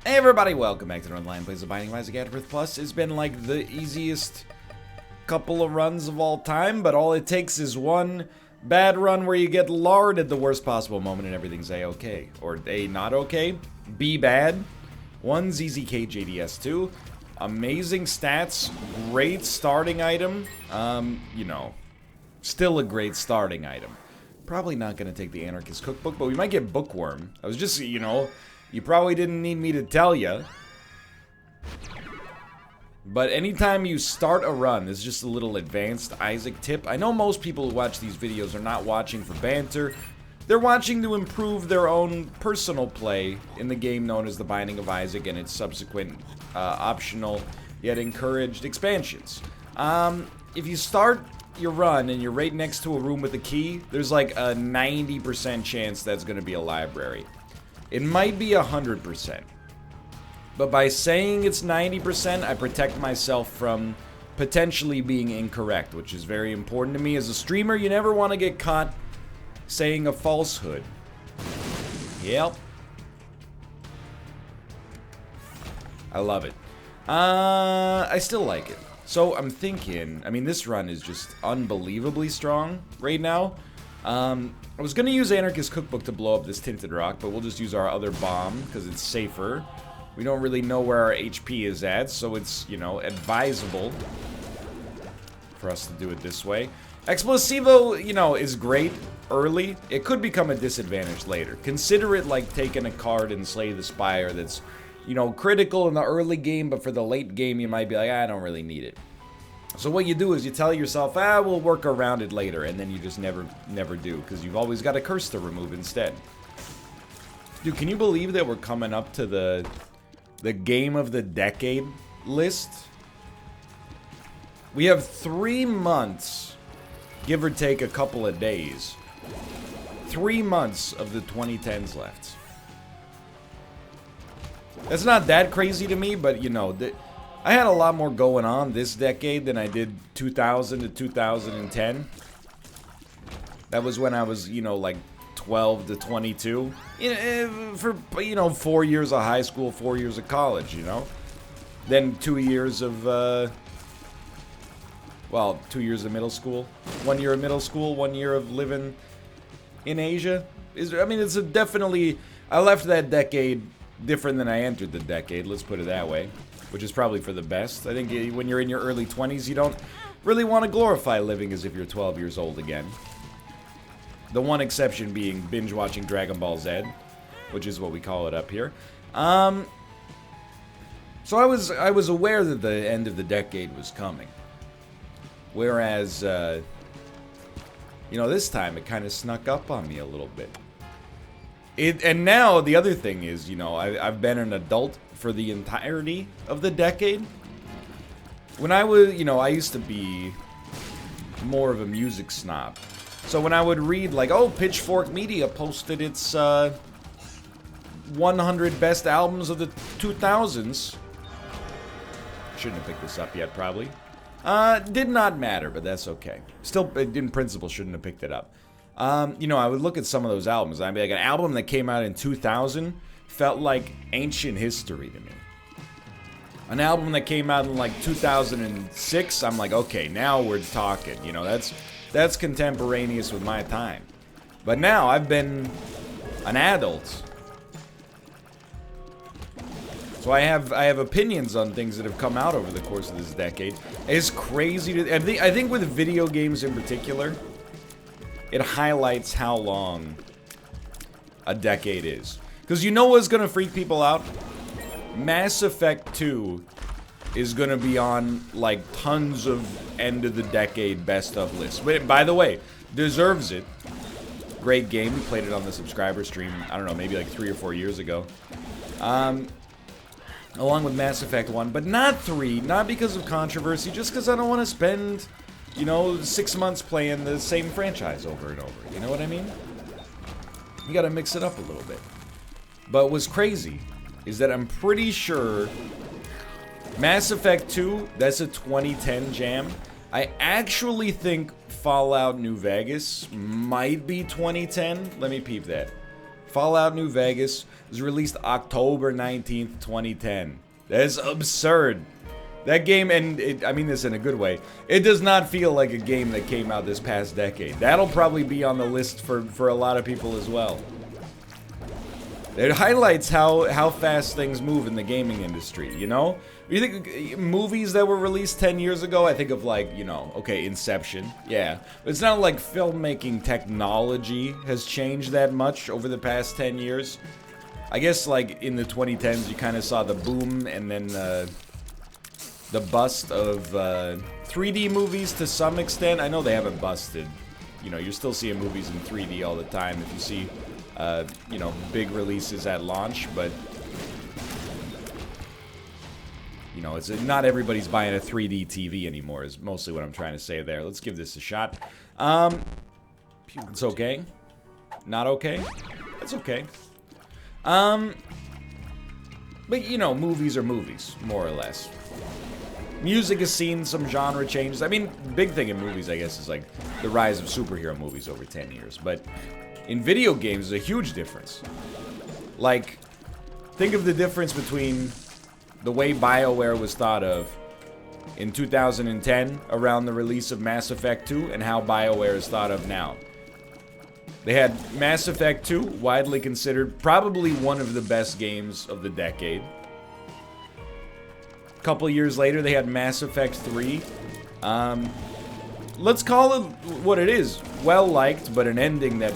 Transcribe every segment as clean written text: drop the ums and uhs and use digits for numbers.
Hey everybody, welcome back to Northernlion Plays The Binding of Isaac AFTERBIRTH Plus. It's been like the easiest couple of runs of all time, but all it takes is one bad run where you get lard at the worst possible moment and everything's A-okay. Or A not okay, B bad, 1 ZZK-JDS2, amazing stats, great starting item, you know, still a great starting item. Probably not gonna take the Anarchist Cookbook, but we might get Bookworm. I was just, you know, you probably didn't need me to tell you. But anytime you start a run, this is just a little advanced Isaac tip. I know most people who watch these videos are not watching for banter. They're watching to improve their own personal play in the game known as The Binding of Isaac and its subsequent optional yet encouraged expansions. If you start your run and you're right next to a room with a key, there's like a 90% chance that's going to be a library. It might be 100%. But by saying it's 90%, I protect myself from potentially being incorrect, which is very important to me. As a streamer, you never want to get caught saying a falsehood. Yep. I love it. I still like it. So I'm thinking, I mean, this run is just unbelievably strong right now. I was gonna use Anarchist Cookbook to blow up this Tinted Rock, but we'll just use our other bomb, because it's safer. We don't really know where our HP is at, so it's, you know, advisable for us to do it this way. Explosivo, you know, is great early. It could become a disadvantage later. Consider it like taking a card and Slay the Spire that's, you know, critical in the early game, but for the late game you might be like, I don't really need it. So what you do is you tell yourself, we'll work around it later, and then you just never do, because you've always got a curse to remove instead. Dude, can you believe that we're coming up to the game of the decade list? We have 3 months, give or take a couple of days. 3 months of the 2010s left. That's not that crazy to me, but you know, I had a lot more going on this decade than I did 2000 to 2010. That was when I was, you know, like 12 to 22. For, you know, 4 years of high school, 4 years of college, you know. Then 2 years of, well, 2 years of middle school. 1 year of middle school, 1 year of living in Asia. I mean, it's definitely, I left that decade different than I entered the decade, let's put it that way. Which is probably for the best. I think when you're in your early 20s, you don't really want to glorify living as if you're 12 years old again. The one exception being binge-watching Dragon Ball Z, which is what we call it up here. So I was aware that the end of the decade was coming. Whereas, you know, this time it kind of snuck up on me a little bit. And now, the other thing is, you know, I've been an adult for the entirety of the decade. When I was, you know, I used to be more of a music snob. So when I would read, like, oh, Pitchfork Media posted its 100 best albums of the 2000s. Shouldn't have picked this up yet, probably. Did not matter, but that's okay. Still, in principle, shouldn't have picked it up. You know, I would look at some of those albums. I'd be like, an album that came out in 2000 felt like ancient history to me. An album that came out in like 2006, I'm like, okay, now we're talking. You know, that's contemporaneous with my time. But now I've been an adult, so I have opinions on things that have come out over the course of this decade. It's crazy to I think with video games in particular, it highlights how long a decade is. Because you know what's going to freak people out? Mass Effect 2 is going to be on, like, tons of end-of-the-decade best-of lists. By the way, deserves it. Great game. We played it on the subscriber stream, I don't know, maybe like 3 or 4 years ago. Along with Mass Effect 1, but not 3. Not because of controversy, just because I don't want to spend, you know, 6 months playing the same franchise over and over. You know what I mean? You gotta mix it up a little bit. But what's crazy is that I'm pretty sure Mass Effect 2, that's a 2010 jam. I actually think Fallout New Vegas might be 2010. Let me peep that. Fallout New Vegas was released October 19th, 2010. That's absurd. That game, and I mean this in a good way, it does not feel like a game that came out this past decade. That'll probably be on the list for a lot of people as well. It highlights how fast things move in the gaming industry, you know? You think movies that were released 10 years ago, I think of like, you know, okay, Inception, yeah. But it's not like filmmaking technology has changed that much over the past 10 years. I guess like in the 2010s you kind of saw the boom and then the bust of 3D movies to some extent. I know they haven't busted. You know, you're still seeing movies in 3D all the time if you see, you know, big releases at launch, but you know, it's not everybody's buying a 3D TV anymore is mostly what I'm trying to say there. Let's give this a shot. It's okay. Not okay? It's okay. But you know, movies are movies, more or less. Music has seen some genre changes. I mean, big thing in movies, I guess, is like the rise of superhero movies over 10 years. But in video games, there's a huge difference. Like, think of the difference between the way BioWare was thought of in 2010 around the release of Mass Effect 2 and how BioWare is thought of now. They had Mass Effect 2, widely considered probably one of the best games of the decade. A couple years later, they had Mass Effect 3. Let's call it what it is. Well-liked, but an ending that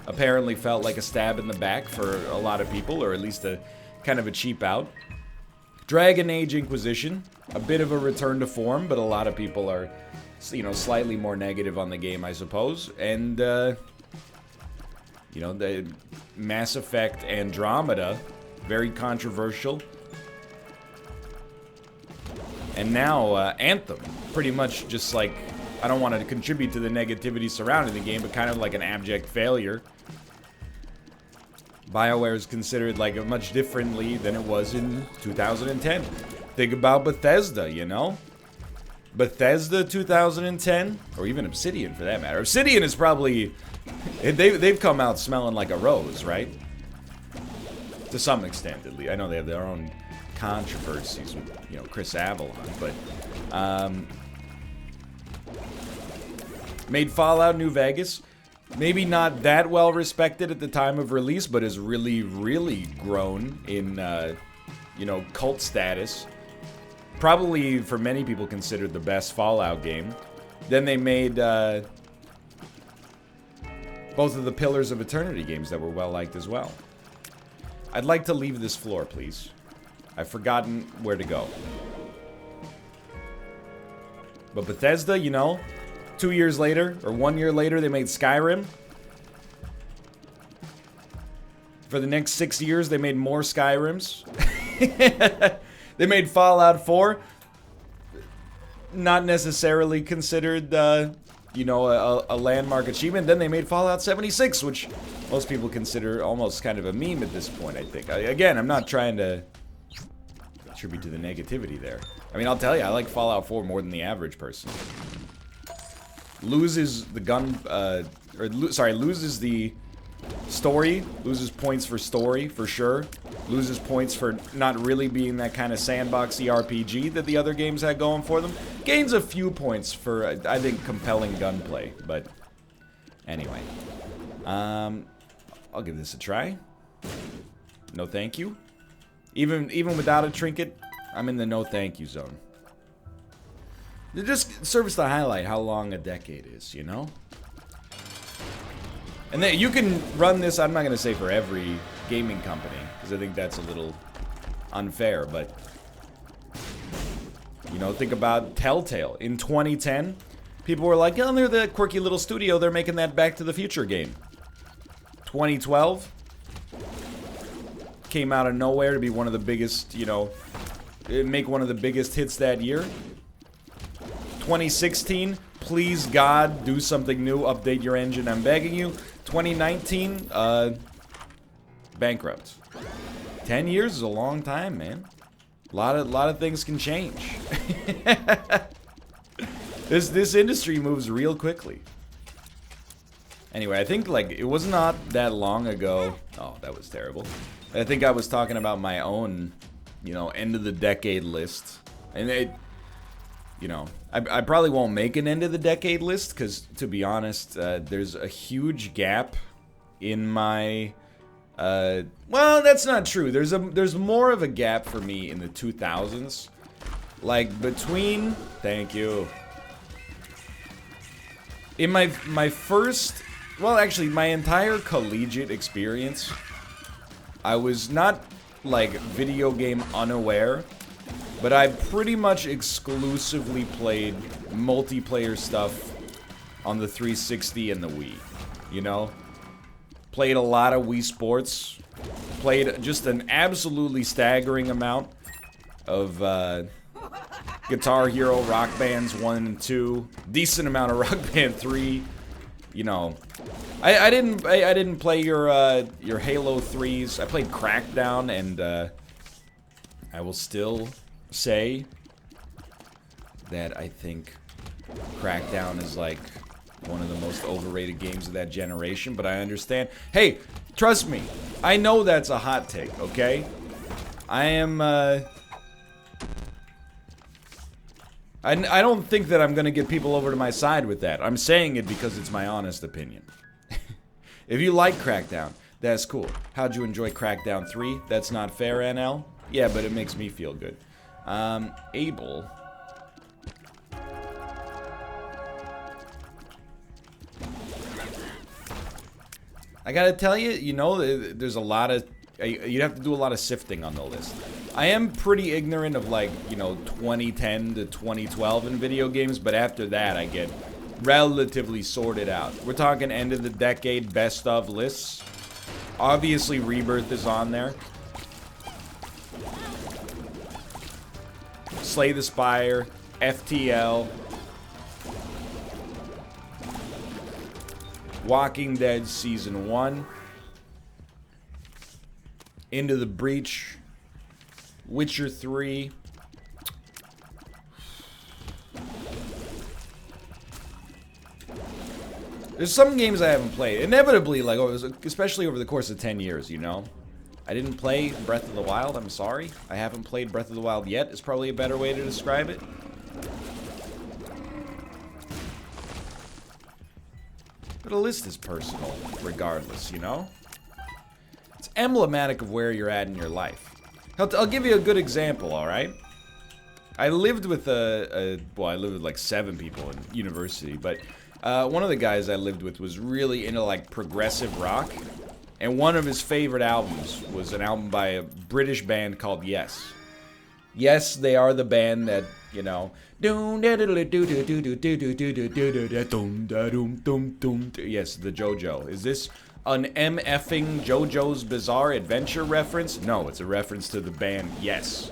apparently felt like a stab in the back for a lot of people, or at least a kind of a cheap out. Dragon Age Inquisition, a bit of a return to form, but a lot of people are, you know, slightly more negative on the game, I suppose. And, you know, the Mass Effect Andromeda, very controversial. And now, Anthem, pretty much just like, I don't want to contribute to the negativity surrounding the game, but kind of like an abject failure. BioWare is considered like much differently than it was in 2010. Think about Bethesda, you know? Bethesda 2010, or even Obsidian for that matter. Obsidian is probably, they've come out smelling like a rose, right? To some extent, at least. I know they have their own controversies with, you know, Chris Avalon, but made Fallout New Vegas. Maybe not that well respected at the time of release, but has really, really grown in, you know, cult status. Probably, for many people, considered the best Fallout game. Then they made both of the Pillars of Eternity games that were well-liked as well. I'd like to leave this floor, please. I've forgotten where to go. But Bethesda, you know, 2 years later, or 1 year later, they made Skyrim. For the next 6 years, they made more Skyrims. They made Fallout 4. Not necessarily considered, you know, a landmark achievement. Then they made Fallout 76, which most people consider almost kind of a meme at this point, I think. Again, I'm not trying to attribute to the negativity there. I mean, I'll tell you, I like Fallout 4 more than the average person. Loses the gun, loses the story, loses points for story, for sure. Loses points for not really being that kind of sandboxy RPG that the other games had going for them. Gains a few points for, I think, compelling gunplay, but anyway. I'll give this a try. No thank you. Even without a trinket, I'm in the no thank you zone. It just serves to highlight how long a decade is, you know? And then you can run this, I'm not going to say for every gaming company, because I think that's a little unfair, but you know, think about Telltale. In 2010, people were like, oh, they're the quirky little studio, they're making that Back to the Future game. 2012, came out of nowhere to be one of the biggest, you know, make one of the biggest hits that year. 2016, please God, do something new, update your engine, I'm begging you. 2019, bankrupt. 10 years is a long time, man. A lot of things can change. This industry moves real quickly. Anyway, I think, like, it was not that long ago. Oh, that was terrible. I think I was talking about my own, you know, end of the decade list. And it, you know, I probably won't make an end of the decade list because, to be honest, there's a huge gap in my, well, that's not true. There's more of a gap for me in the 2000s. Like, between, thank you. In my first, well, actually, my entire collegiate experience, I was not, like, video game unaware, but I pretty much exclusively played multiplayer stuff on the 360 and the Wii, you know? Played a lot of Wii Sports, played just an absolutely staggering amount of, Guitar Hero, Rock Bands 1 and 2, decent amount of Rock Band 3, you know. I didn't play your Halo 3s. I played Crackdown, and I will still say that I think Crackdown is like one of the most overrated games of that generation, but I understand. Hey, trust me, I know that's a hot take, okay? I am, I don't think that I'm gonna get people over to my side with that. I'm saying it because it's my honest opinion. If you like Crackdown, that's cool. How'd you enjoy Crackdown 3? That's not fair, NL? Yeah, but it makes me feel good. Abel. I gotta tell you, you know, there's a lot of... You'd have to do a lot of sifting on the list. I am pretty ignorant of, like, you know, 2010 to 2012 in video games, but after that I get relatively sorted out. We're talking end of the decade best of lists. Obviously Rebirth is on there. Slay the Spire, FTL, Walking Dead Season 1, Into the Breach, Witcher 3, there's some games I haven't played. Inevitably, like, especially over the course of 10 years, you know? I didn't play Breath of the Wild, I'm sorry. I haven't played Breath of the Wild yet, is probably a better way to describe it. But a list is personal, regardless, you know? It's emblematic of where you're at in your life. I'll give you a good example, alright? I lived with well, I lived with like 7 people in university, but one of the guys I lived with was really into like progressive rock, and one of his favorite albums was an album by a British band called Yes. Yes, they are the band that, you know, yes, the JoJo. Is this an MFing JoJo's Bizarre Adventure reference? No, it's a reference to the band Yes,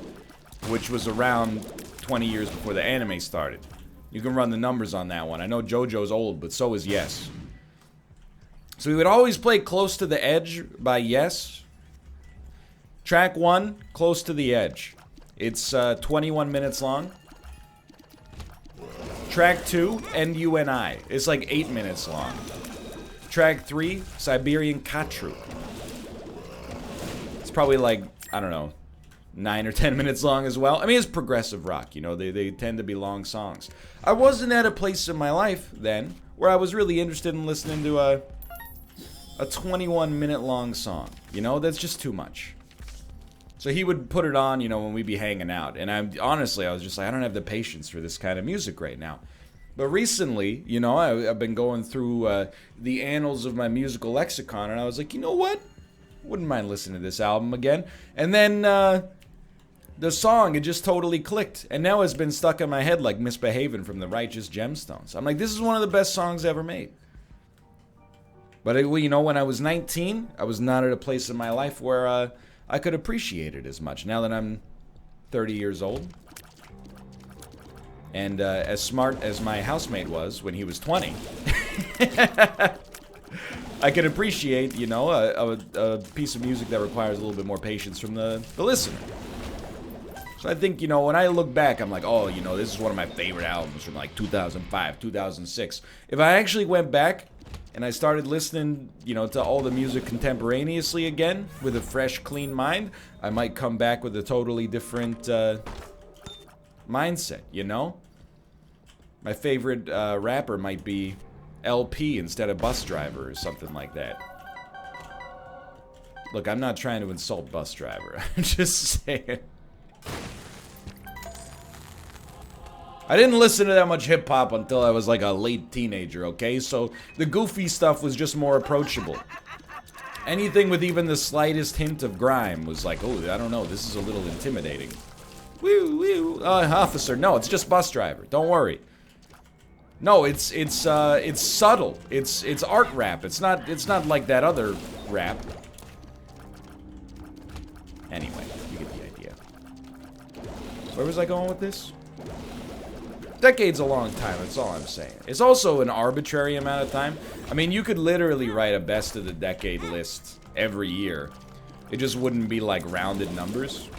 which was around 20 years before the anime started. You can run the numbers on that one. I know JoJo's old, but so is Yes. So we would always play Close to the Edge by Yes. Track 1, Close to the Edge. It's 21 minutes long. Track 2, NUNI. It's like 8 minutes long. Track 3, Siberian Katru. It's probably like, I don't know, 9 or 10 minutes long as well. I mean, it's progressive rock, you know, they tend to be long songs. I wasn't at a place in my life then where I was really interested in listening to a 21-minute long song. You know, that's just too much. So he would put it on, you know, when we'd be hanging out. And honestly, I was just like, I don't have the patience for this kind of music right now. But recently, you know, I've been going through the annals of my musical lexicon, and I was like, you know what? Wouldn't mind listening to this album again. And then the song, it just totally clicked. And now it's been stuck in my head like Misbehavin' from the Righteous Gemstones. I'm like, this is one of the best songs ever made. But, you know, when I was 19, I was not at a place in my life where I could appreciate it as much. Now that I'm 30 years old, and as smart as my housemate was when he was 20, I could appreciate, you know, a piece of music that requires a little bit more patience from the listener. So I think, you know, when I look back, I'm like, oh, you know, this is one of my favorite albums from like 2005, 2006. If I actually went back and I started listening, you know, to all the music contemporaneously again with a fresh, clean mind, I might come back with a totally different mindset, you know? My favorite rapper might be LP instead of Bus Driver or something like that. Look, I'm not trying to insult Bus Driver. I'm just saying. I didn't listen to that much hip-hop until I was like a late teenager, okay? So the goofy stuff was just more approachable. Anything with even the slightest hint of grime was like, oh, I don't know, this is a little intimidating. Woo, woo, officer, no, it's just Bus Driver, don't worry. No, it's subtle. It's art rap. It's not like that other rap. Anyway, you get the idea. Where was I going with this? Decade's a long time, that's all I'm saying. It's also an arbitrary amount of time. I mean, you could literally write a best of the decade list every year. It just wouldn't be like rounded numbers.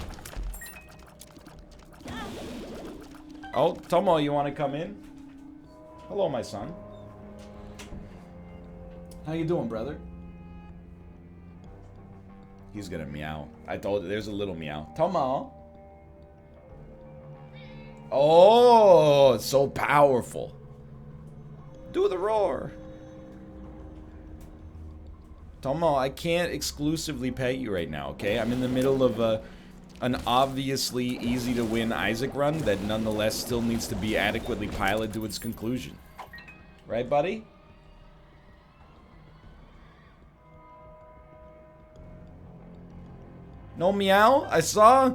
Oh, Tomo, you want to come in? Hello, my son. How you doing, brother? He's gonna meow. I told you, there's a little meow. Tomo. Oh, it's so powerful. Do the roar. Tomo, I can't exclusively pet you right now, okay? I'm in the middle of an obviously easy to win Isaac run that nonetheless still needs to be adequately piloted to its conclusion. Right, buddy? No meow? I saw...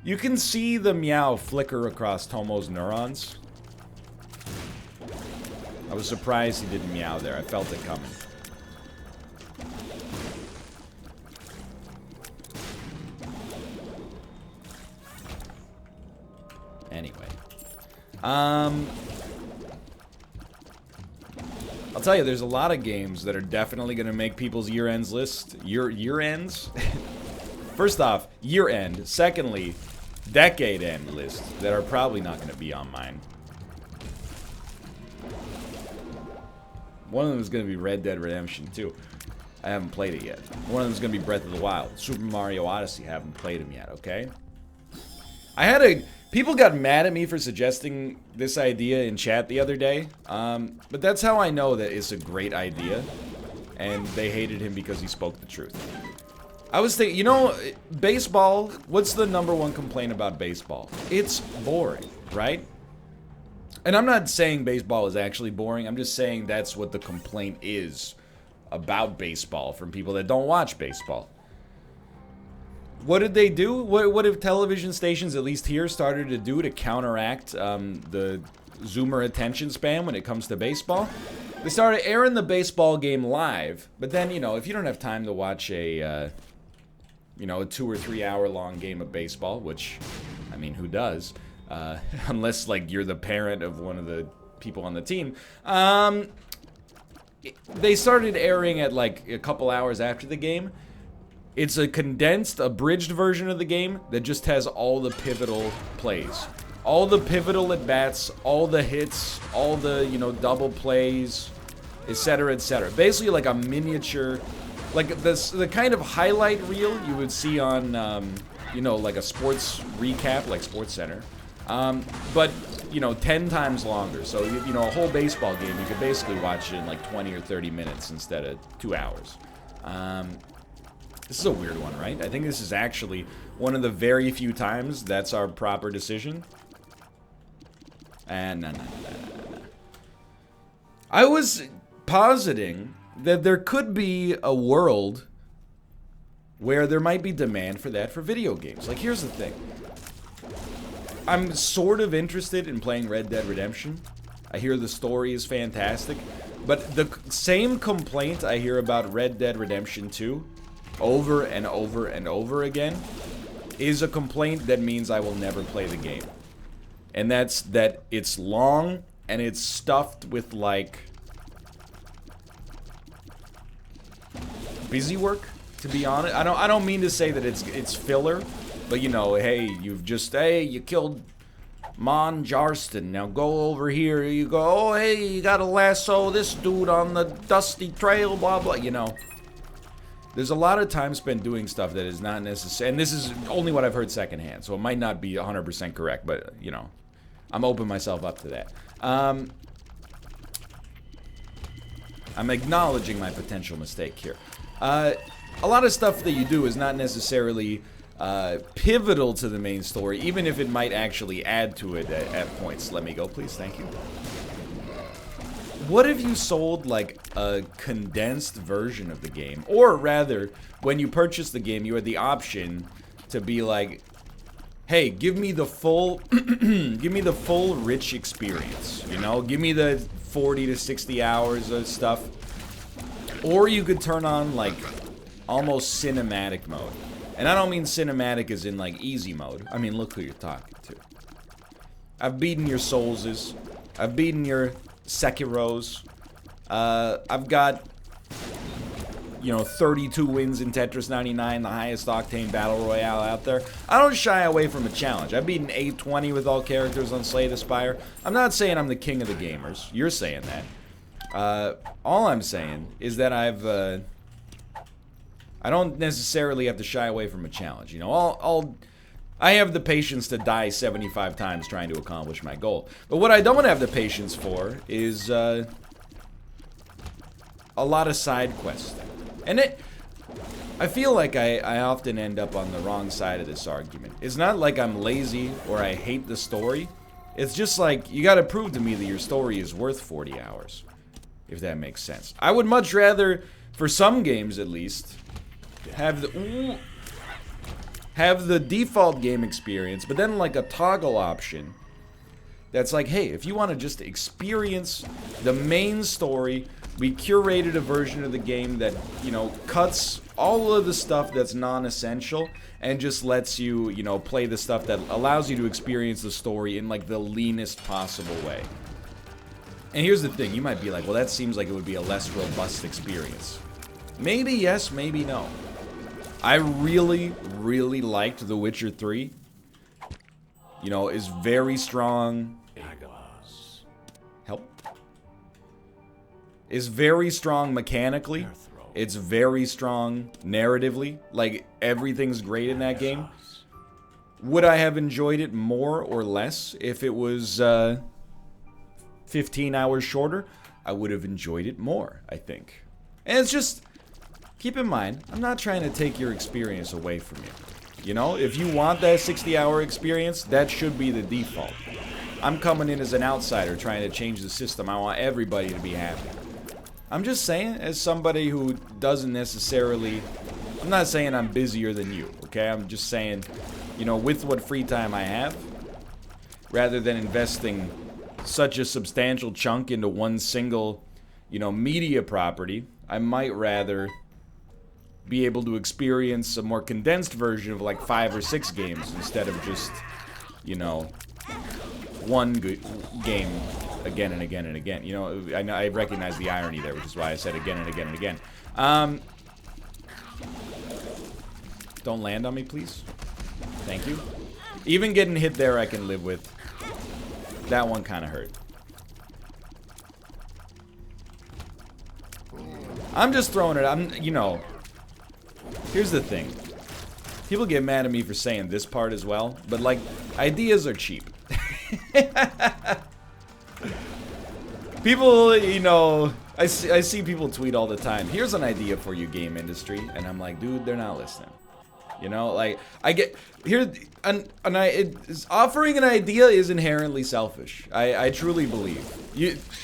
You can see the meow flicker across Tomo's neurons. I was surprised he didn't meow there. I felt it coming. Anyway. I'll tell you, there's a lot of games that are definitely going to make people's year ends list. Year ends? First off, year end. Secondly, decade end list that are probably not going to be on mine. One of them is going to be Red Dead Redemption 2. I haven't played it yet. One of them is going to be Breath of the Wild. Super Mario Odyssey, haven't played them yet, okay? People got mad at me for suggesting this idea in chat the other day. But that's how I know that it's a great idea. And they hated him because he spoke the truth. I was thinking, you know, baseball, what's the #1 complaint about baseball? It's boring, right? And I'm not saying baseball is actually boring. I'm just saying that's what the complaint is about baseball from people that don't watch baseball. What did they do? What have television stations, at least here, started to do to counteract the Zoomer attention span when it comes to baseball? They started airing the baseball game live, but then, you know, if you don't have time to watch a 2 or 3 hour long game of baseball, which, I mean, who does? Unless, like, you're the parent of one of the people on the team. They started airing at, like, a couple hours after the game. It's a condensed, abridged version of the game that just has all the pivotal plays. All the pivotal at-bats, all the hits, all the, double plays, etc., etc. Basically like a miniature, like the kind of highlight reel you would see on, like a sports recap, like SportsCenter. But, 10 times longer. So, a whole baseball game, you could basically watch it in like 20 or 30 minutes instead of 2 hours. This is a weird one, right? I think this is actually one of the very few times that's our proper decision. And no. I was positing that there could be a world where there might be demand for that for video games. Like, here's the thing. I'm sort of interested in playing Red Dead Redemption. I hear the story is fantastic. But the same complaint I hear about Red Dead Redemption 2 over and over and over again is a complaint that means I will never play the game. And that's that it's long and it's stuffed with, like, busy work, to be honest. I don't mean to say that it's filler, but hey, you killed Mon Jarston. Now go over here. You go, oh, hey, you gotta lasso this dude on the dusty trail, blah, blah, you know. There's a lot of time spent doing stuff that is not necessary. And this is only what I've heard secondhand, so it might not be 100% correct, but, you know, I'm opening myself up to that. I'm acknowledging my potential mistake here. A lot of stuff that you do is not necessarily pivotal to the main story, even if it might actually add to it at points. Let me go, please. Thank you. What if you sold, like, a condensed version of the game? Or rather, when you purchase the game, you had the option to be like, hey, give me the full, give me the full rich experience, you know? Give me the 40 to 60 hours of stuff. Or you could turn on, like, almost cinematic mode. And I don't mean cinematic as in, like, easy mode. I mean, look who you're talking to. I've beaten your Soulses. I've beaten your Sekiros. I've got, you know, 32 wins in Tetris 99, the highest octane battle royale out there. I don't shy away from a challenge. I've beaten 820 with all characters on Slay the Spire. I'm not saying I'm the king of the gamers. You're saying that. All I'm saying is that I don't necessarily have to shy away from a challenge. You know, I have the patience to die 75 times trying to accomplish my goal. But what I don't have the patience for is a lot of side quests. And I feel like I often end up on the wrong side of this argument. It's not like I'm lazy or I hate the story. It's just like, you gotta prove to me that your story is worth 40 hours. If that makes sense. I would much rather, for some games at least, have the default game experience, but then like a toggle option that's like, hey, if you want to just experience the main story, we curated a version of the game that, you know, cuts all of the stuff that's non-essential and just lets you, you know, play the stuff that allows you to experience the story in like the leanest possible way. And here's the thing, you might be like, well, that seems like it would be a less robust experience. Maybe yes, maybe no. I really, really liked The Witcher 3. You know, is very strong. Help. Is very strong mechanically. It's very strong narratively. Like, everything's great in that game. Would I have enjoyed it more or less if it was 15 hours shorter? I would have enjoyed it more, I think. And it's just... keep in mind, I'm not trying to take your experience away from you. You know, if you want that 60-hour experience, that should be the default. I'm coming in as an outsider trying to change the system. I want everybody to be happy. I'm just saying, as somebody who doesn't necessarily... I'm not saying I'm busier than you, okay? I'm just saying, you know, with what free time I have, rather than investing such a substantial chunk into one single, you know, media property, I might rather... be able to experience a more condensed version of like 5 or 6 games instead of just, you know, one game again and again and again. You know, I recognize the irony there, which is why I said again and again and again. Don't land on me, please. Thank you. Even getting hit there I can live with. That one kind of hurt. I'm just throwing it, you know... Here's the thing. People get mad at me for saying this part as well, but like, ideas are cheap. People, you know, I see people tweet all the time, here's an idea for you, game industry, and I'm like, dude, they're not listening. You know, like, I get, here, offering an idea is inherently selfish. I truly believe.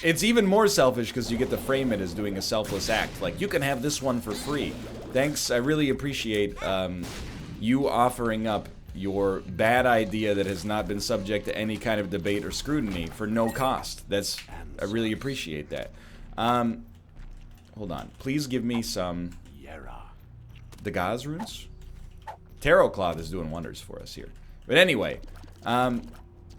It's even more selfish because you get to frame it as doing a selfless act. Like, you can have this one for free. Thanks, I really appreciate you offering up your bad idea that has not been subject to any kind of debate or scrutiny for no cost. I really appreciate that. Hold on, please give me some the Gaz runes. Tarot Cloth is doing wonders for us here. But anyway, I'm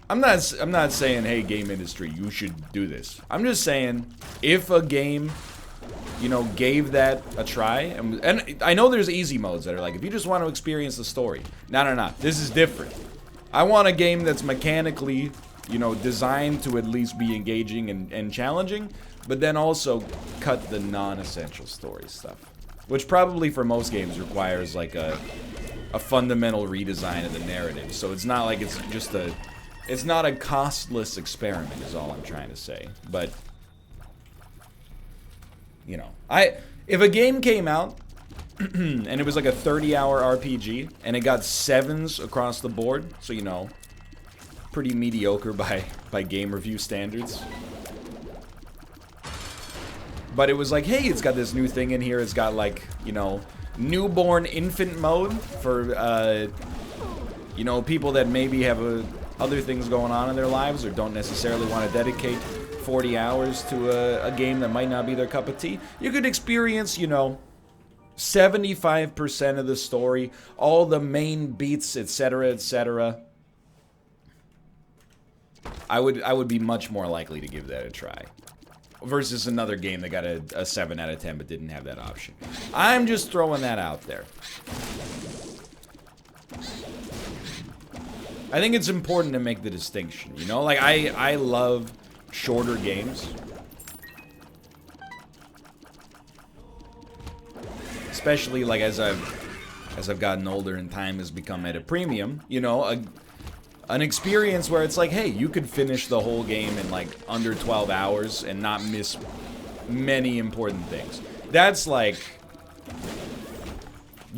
not saying, hey, game industry, you should do this. I'm just saying, if a game, you know, gave that a try, and I know there's easy modes that are like, if you just want to experience the story. No, this is different. I want a game that's mechanically, you know, designed to at least be engaging and challenging, but then also cut the non-essential story stuff. Which probably for most games requires like a fundamental redesign of the narrative. So it's not like it's just it's not a costless experiment is all I'm trying to say. But, you know, if a game came out and it was like a 30-hour RPG, and it got 7s across the board, so, you know, pretty mediocre by game review standards. But it was like, hey, it's got this new thing in here, it's got, like, you know, newborn infant mode for, you know, people that maybe have other things going on in their lives or don't necessarily want to dedicate 40 hours to a game that might not be their cup of tea. You could experience, you know, 75% of the story, all the main beats, etc., etc. I would be much more likely to give that a try versus another game that got a 7 out of 10 but didn't have that option. I'm just throwing that out there. I think it's important to make the distinction, you know? Like, I love shorter games. Especially, like, as I've gotten older and time has become at a premium, you know, an experience where it's like, hey, you could finish the whole game in, like, under 12 hours and not miss many important things. That's, like,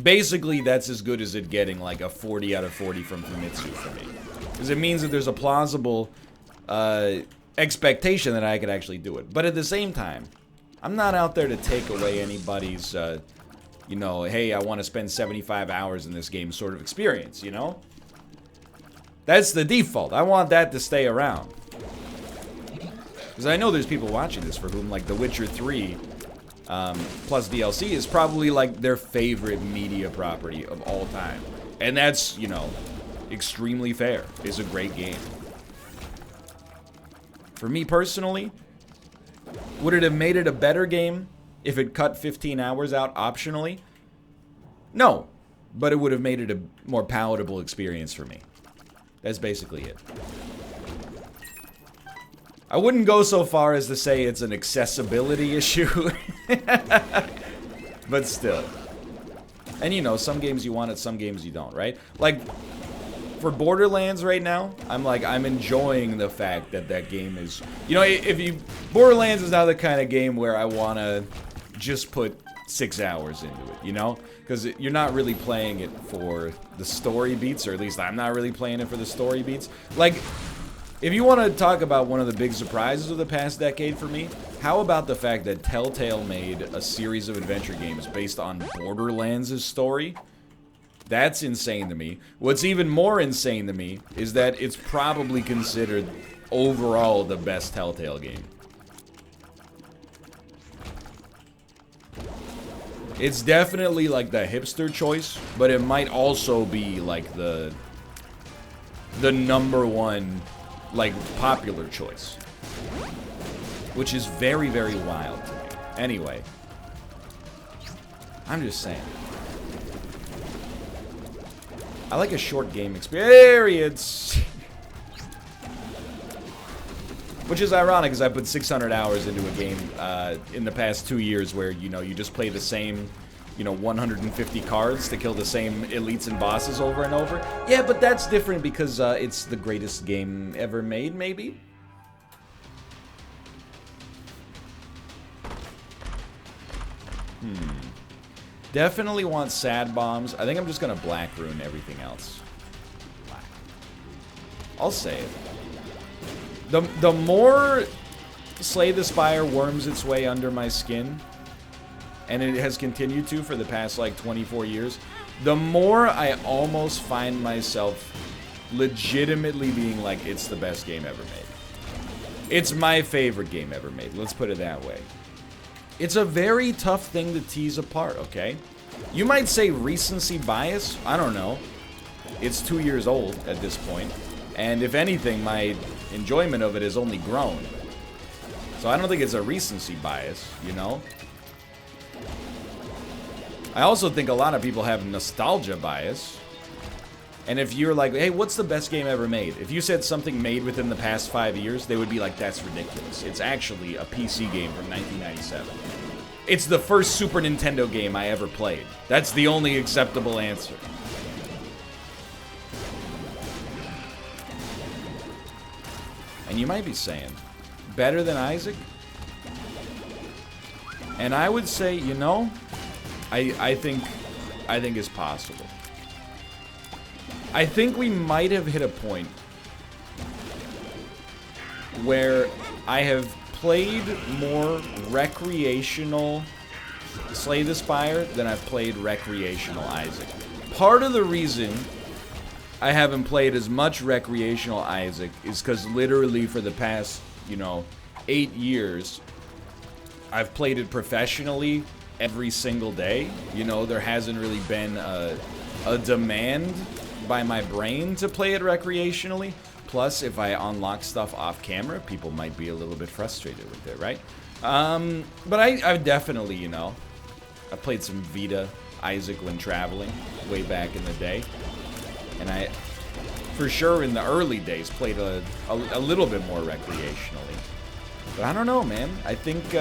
basically, that's as good as it getting, like, a 40 out of 40 from Famitsu for me. Because it means that there's a plausible expectation that I could actually do it. But at the same time, I'm not out there to take away anybody's, you know, hey, I want to spend 75 hours in this game sort of experience, you know? That's the default. I want that to stay around. Because I know there's people watching this for whom, like, The Witcher 3 plus DLC is probably, like, their favorite media property of all time. And that's, you know, extremely fair. It's a great game. For me personally, would it have made it a better game if it cut 15 hours out optionally? No. But it would have made it a more palatable experience for me. That's basically it. I wouldn't go so far as to say it's an accessibility issue. But still. And you know, some games you want it, some games you don't, right? Like, for Borderlands right now, I'm enjoying the fact that that game is... You know, Borderlands is now the kind of game where I want to just put 6 hours into it, you know? Because you're not really playing it for the story beats, or at least I'm not really playing it for the story beats. Like, if you want to talk about one of the big surprises of the past decade for me, how about the fact that Telltale made a series of adventure games based on Borderlands' story? That's insane to me. What's even more insane to me is that it's probably considered overall the best Telltale game. It's definitely like the hipster choice, but it might also be like the number one, like, popular choice. Which is very, very wild to me. Anyway. I'm just saying. I like a short game experience. Which is ironic, because I put 600 hours into a game in the past 2 years where, you know, you just play the same, you know, 150 cards to kill the same elites and bosses over and over. Yeah, but that's different because it's the greatest game ever made, maybe? Definitely want sad bombs. I think I'm just gonna black rune everything else. I'll say it. The more Slay the Spire worms its way under my skin, and it has continued to for the past, like, 24 years, the more I almost find myself legitimately being like, it's the best game ever made. It's my favorite game ever made. Let's put it that way. It's a very tough thing to tease apart, okay? You might say recency bias. I don't know. It's 2 years old at this point. And if anything, my enjoyment of it has only grown. So I don't think it's a recency bias, you know? I also think a lot of people have nostalgia bias. And if you're like, hey, what's the best game ever made? If you said something made within the past 5 years, they would be like, that's ridiculous. It's actually a PC game from 1997. It's the first Super Nintendo game I ever played. That's the only acceptable answer. And you might be saying, better than Isaac? And I would say, you know, I think it's possible. I think we might have hit a point where I have played more recreational Slay the Spire than I've played recreational Isaac. Part of the reason I haven't played as much recreational Isaac is because literally for the past, you know, 8 years, I've played it professionally every single day. You know, there hasn't really been a demand by my brain to play it recreationally. Plus, if I unlock stuff off camera, people might be a little bit frustrated with it, right? But I've definitely, you know, I played some Vita Isaac when traveling way back in the day. And I, for sure in the early days, played a little bit more recreationally. But I don't know, man. I think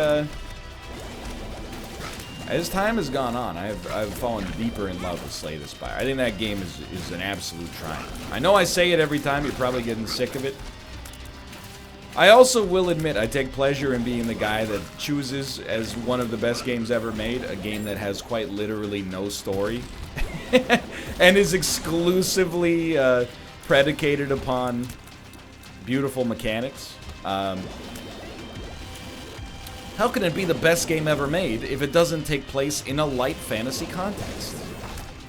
as time has gone on, I've fallen deeper in love with Slay the Spire. I think that game is an absolute triumph. I know I say it every time, you're probably getting sick of it. I also will admit I take pleasure in being the guy that chooses as one of the best games ever made, a game that has quite literally no story, and is exclusively predicated upon beautiful mechanics. How can it be the best game ever made if it doesn't take place in a light fantasy context?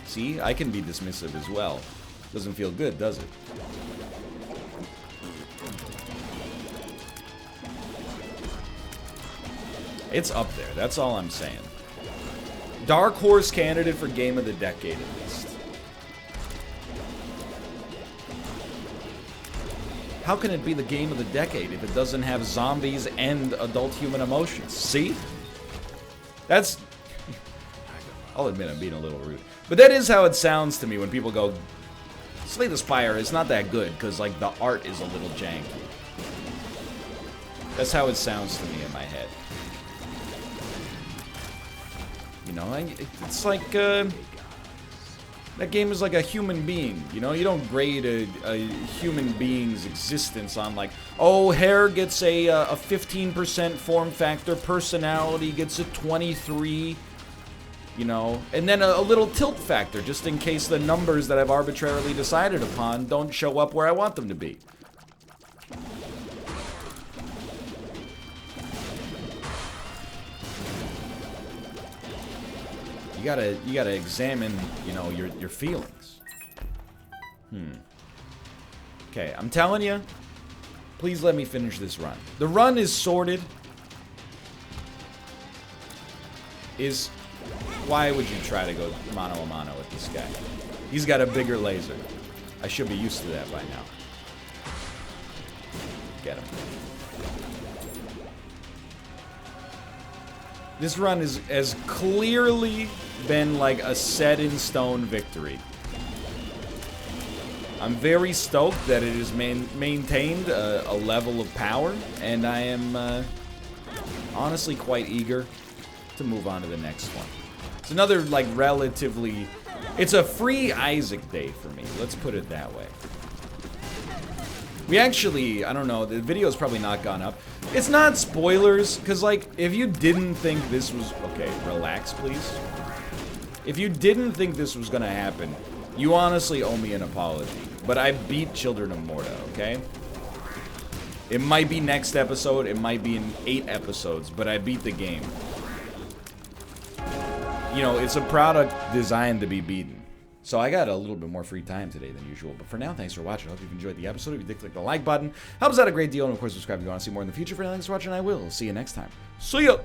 See, I can be dismissive as well. Doesn't feel good, does it? It's up there, that's all I'm saying. Dark horse candidate for game of the decade at least. How can it be the game of the decade if it doesn't have zombies and adult human emotions? See? That's... I'll admit I'm being a little rude. But that is how it sounds to me when people go, Slay the Spire is not that good because, like, the art is a little janky. That's how it sounds to me in my head. You know, it's like, that game is like a human being, you know? You don't grade a human being's existence on like, oh, hair gets a 15% form factor, personality gets a 23, you know? And then a little tilt factor, just in case the numbers that I've arbitrarily decided upon don't show up where I want them to be. You gotta examine, you know, your feelings. Okay, I'm telling you, please let me finish this run. The run is sorted. Why would you try to go mano a mano with this guy? He's got a bigger laser. I should be used to that by now. Get him. This run has clearly been like a set-in-stone victory. I'm very stoked that it has maintained a level of power, and I am honestly quite eager to move on to the next one. It's another, like, relatively... It's a free Isaac day for me, let's put it that way. We actually, I don't know, the video's probably not gone up. It's not spoilers, because, like, if you didn't think this was... Okay, relax, please. If you didn't think this was gonna happen, you honestly owe me an apology. But I beat Children of Morta, okay? It might be next episode, it might be in 8 episodes, but I beat the game. You know, it's a product designed to be beaten. So I got a little bit more free time today than usual. But for now, thanks for watching. I hope you've enjoyed the episode. If you did, click the like button. Helps out a great deal. And of course, subscribe if you want to see more in the future. For now, thanks for watching. I will see you next time. See ya!